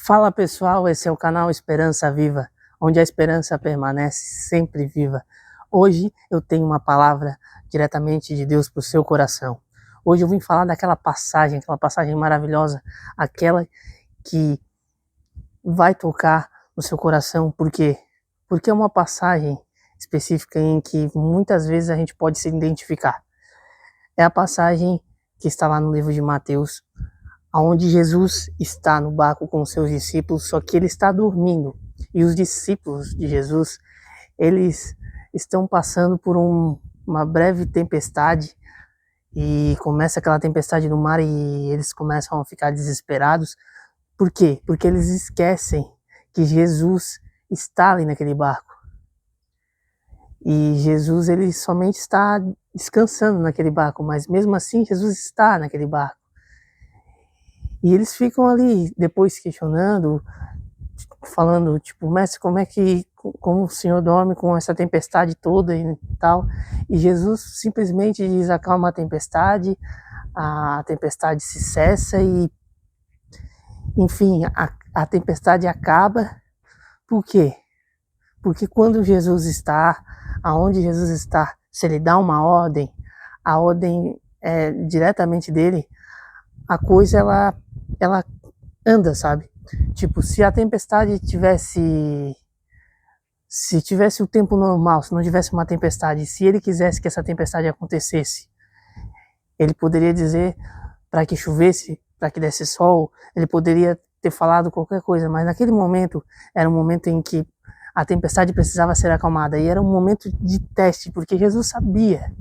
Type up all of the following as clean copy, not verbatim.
Fala pessoal, esse é o canal Esperança Viva, onde a esperança permanece sempre viva. Hoje eu tenho uma palavra diretamente de Deus para o seu coração. Hoje eu vim falar daquela passagem maravilhosa, aquela que vai tocar no seu coração. Por quê? Porque é uma passagem específica em que muitas vezes a gente pode se identificar. É a passagem que está lá no livro de Mateus, onde Jesus está no barco com os seus discípulos, só que ele está dormindo. E os discípulos de Jesus, eles estão passando por uma breve tempestade, e começa aquela tempestade no mar e eles começam a ficar desesperados. Por quê? Porque eles esquecem que Jesus está ali naquele barco. E Jesus, ele somente está descansando naquele barco, mas mesmo assim Jesus está naquele barco. E eles ficam ali depois questionando, falando, tipo, mestre, como o senhor dorme com essa tempestade toda e tal? E Jesus simplesmente diz: acalma a tempestade se cessa e, enfim, a tempestade acaba. Por quê? Porque quando Jesus está, aonde Jesus está, se ele dá uma ordem, a ordem é diretamente dele, a coisa ela anda, sabe? Tipo, se a tempestade se tivesse o tempo normal, se não tivesse uma tempestade, se ele quisesse que essa tempestade acontecesse, ele poderia dizer para que chovesse, para que desse sol, ele poderia ter falado qualquer coisa, mas naquele momento era um momento em que a tempestade precisava ser acalmada, e era um momento de teste, porque Jesus sabia.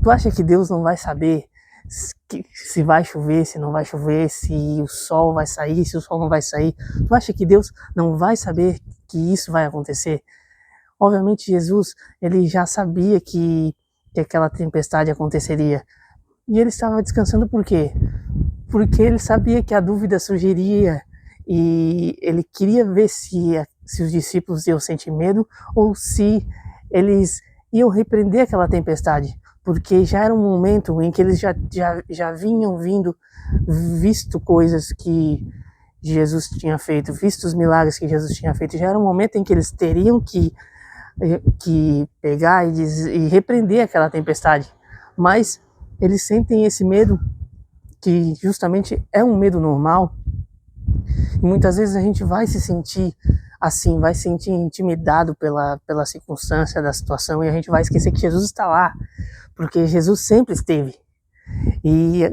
Tu acha que Deus não vai saber se vai chover, se não vai chover, se o sol vai sair, se o sol não vai sair? Tu acha que Deus não vai saber que isso vai acontecer? Obviamente Jesus, ele já sabia que aquela tempestade aconteceria. E ele estava descansando por quê? Porque ele sabia que a dúvida surgiria e ele queria ver se os discípulos iam sentir medo ou se eles iam repreender aquela tempestade, porque já era um momento em que eles já vinham visto coisas que Jesus tinha feito, visto os milagres que Jesus tinha feito. Já era um momento em que eles teriam que pegar e repreender aquela tempestade, mas eles sentem esse medo, que justamente é um medo normal, e muitas vezes a gente vai se sentir assim, vai se sentir intimidado pela circunstância da situação, e a gente vai esquecer que Jesus está lá, porque Jesus sempre esteve. E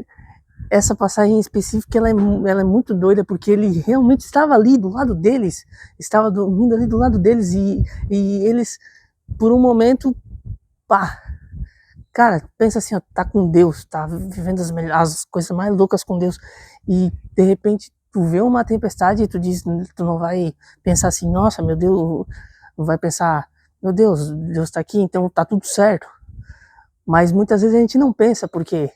essa passagem específica, ela é muito doida, porque ele realmente estava ali do lado deles, estava dormindo ali do lado deles, e eles, por um momento, pá, cara, pensa assim, ó, tá com Deus, tá vivendo as coisas mais loucas com Deus, e de repente tu vê uma tempestade e tu não vai pensar assim, nossa, meu Deus, não vai pensar, meu Deus, Deus tá aqui, então tá tudo certo. Mas muitas vezes a gente não pensa, porque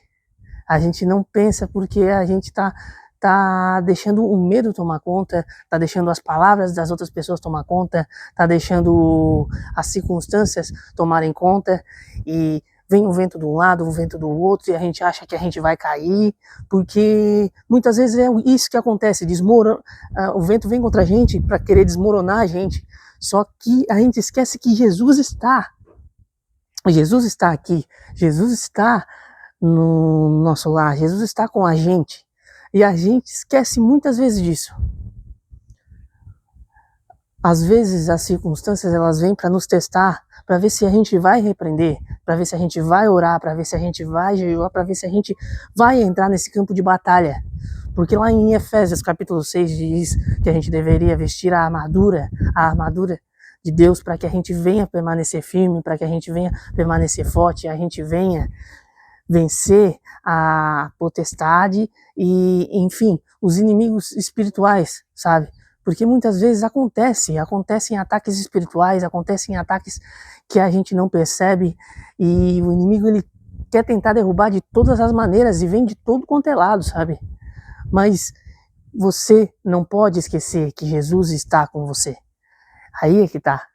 a gente não pensa porque a gente tá deixando o medo tomar conta, tá deixando as palavras das outras pessoas tomar conta, tá deixando as circunstâncias tomarem conta, e vem o vento de um lado, o vento do outro, e a gente acha que a gente vai cair, porque muitas vezes é isso que acontece, o vento vem contra a gente para querer desmoronar a gente, só que a gente esquece que Jesus está aqui, Jesus está no nosso lar, Jesus está com a gente, e a gente esquece muitas vezes disso. Às vezes as circunstâncias, elas vêm para nos testar, para ver se a gente vai repreender, para ver se a gente vai orar, para ver se a gente vai jejuar, para ver se a gente vai entrar nesse campo de batalha. Porque lá em Efésios capítulo 6 diz que a gente deveria vestir a armadura de Deus, para que a gente venha permanecer firme, para que a gente venha permanecer forte, a gente venha vencer a potestade e, enfim, os inimigos espirituais, sabe? Porque muitas vezes acontecem ataques espirituais, acontecem ataques que a gente não percebe, e o inimigo, ele quer tentar derrubar de todas as maneiras e vem de todo quanto é lado, sabe? Mas você não pode esquecer que Jesus está com você. Aí é que tá.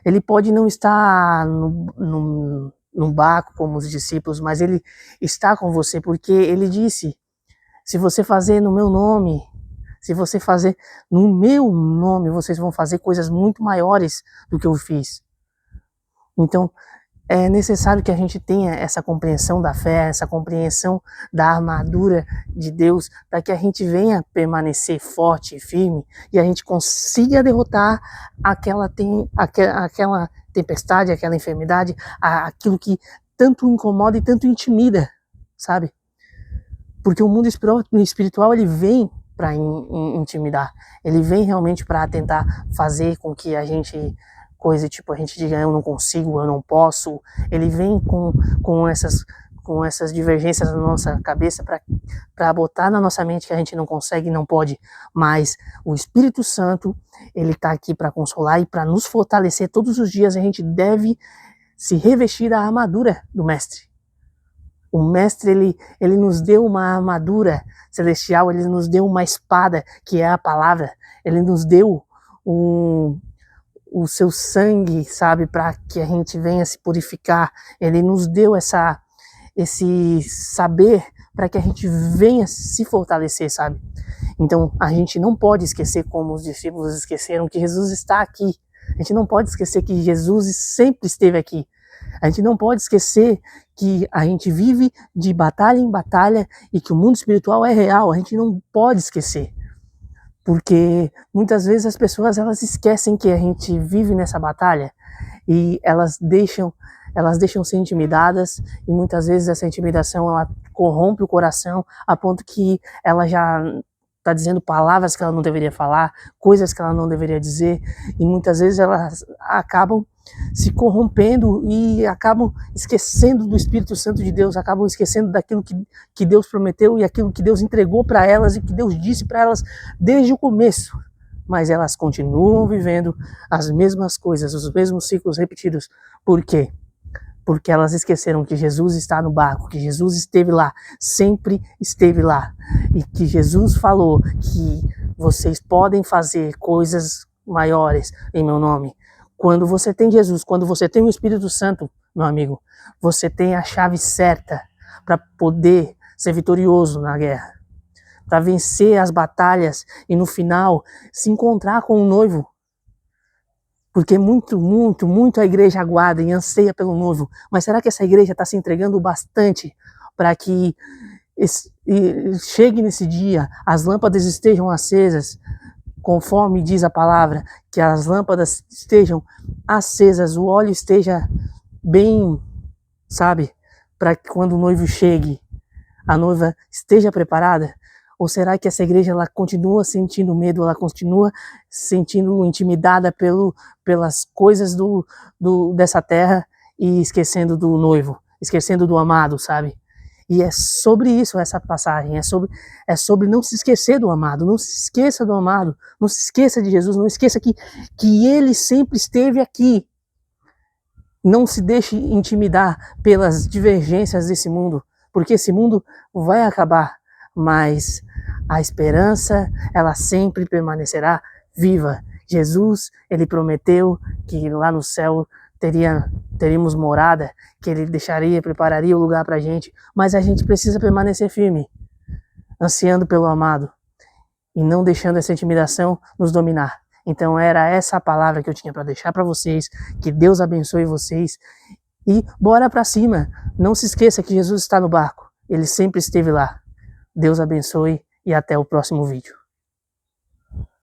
Ele pode não estar no barco como os discípulos, mas ele está com você, porque ele disse: se você fazer no meu nome, Se você fazer no meu nome, vocês vão fazer coisas muito maiores do que eu fiz. Então, é necessário que a gente tenha essa compreensão da fé, essa compreensão da armadura de Deus, para que a gente venha permanecer forte e firme e a gente consiga derrotar aquela tempestade, aquela enfermidade, aquilo que tanto incomoda e tanto intimida, sabe? Porque o mundo espiritual ele vem para intimidar, ele vem realmente para tentar fazer com que a gente coisa tipo a gente diga eu não consigo, eu não posso. Ele vem com essas divergências na nossa cabeça para botar na nossa mente que a gente não consegue e não pode, mas o Espírito Santo ele está aqui para consolar e para nos fortalecer todos os dias. A gente deve se revestir da armadura do Mestre. O Mestre, ele nos deu uma armadura celestial, ele nos deu uma espada, que é a palavra, ele nos deu o seu sangue, sabe, para que a gente venha se purificar, ele nos deu esse saber para que a gente venha se fortalecer, sabe? Então, a gente não pode esquecer, como os discípulos esqueceram, que Jesus está aqui. A gente não pode esquecer que Jesus sempre esteve aqui. A gente não pode esquecer que a gente vive de batalha em batalha e que o mundo espiritual é real. A gente não pode esquecer. Porque muitas vezes as pessoas elas esquecem que a gente vive nessa batalha e elas deixam ser intimidadas e muitas vezes essa intimidação ela corrompe o coração a ponto que ela já está dizendo palavras que ela não deveria falar, coisas que ela não deveria dizer e muitas vezes elas acabam se corrompendo e acabam esquecendo do Espírito Santo de Deus, acabam esquecendo daquilo que Deus prometeu e aquilo que Deus entregou para elas e que Deus disse para elas desde o começo. Mas elas continuam vivendo as mesmas coisas, os mesmos ciclos repetidos. Por quê? Porque elas esqueceram que Jesus está no barco, que Jesus esteve lá, sempre esteve lá. E que Jesus falou que vocês podem fazer coisas maiores em meu nome. Quando você tem Jesus, quando você tem o Espírito Santo, meu amigo, você tem a chave certa para poder ser vitorioso na guerra, para vencer as batalhas e no final se encontrar com o noivo. Porque muito a igreja aguarda e anseia pelo noivo. Mas será que essa igreja está se entregando bastante para que chegue nesse dia, as lâmpadas estejam acesas, conforme diz a palavra, que as lâmpadas estejam acesas, o óleo esteja bem, sabe, para que quando o noivo chegue, a noiva esteja preparada? Ou será que essa igreja ela continua sentindo medo, ela continua sentindo intimidada pelas coisas dessa terra e esquecendo do noivo, esquecendo do amado, sabe? E é sobre isso essa passagem, é sobre não se esquecer do amado, não se esqueça do amado, não se esqueça de Jesus, não esqueça que ele sempre esteve aqui. Não se deixe intimidar pelas divergências desse mundo, porque esse mundo vai acabar, mas a esperança, ela sempre permanecerá viva. Jesus, ele prometeu que lá no céu teríamos morada, que ele prepararia o lugar pra gente, mas a gente precisa permanecer firme, ansiando pelo amado e não deixando essa intimidação nos dominar. Então era essa a palavra que eu tinha para deixar para vocês, que Deus abençoe vocês e bora para cima. Não se esqueça que Jesus está no barco, ele sempre esteve lá. Deus abençoe e até o próximo vídeo.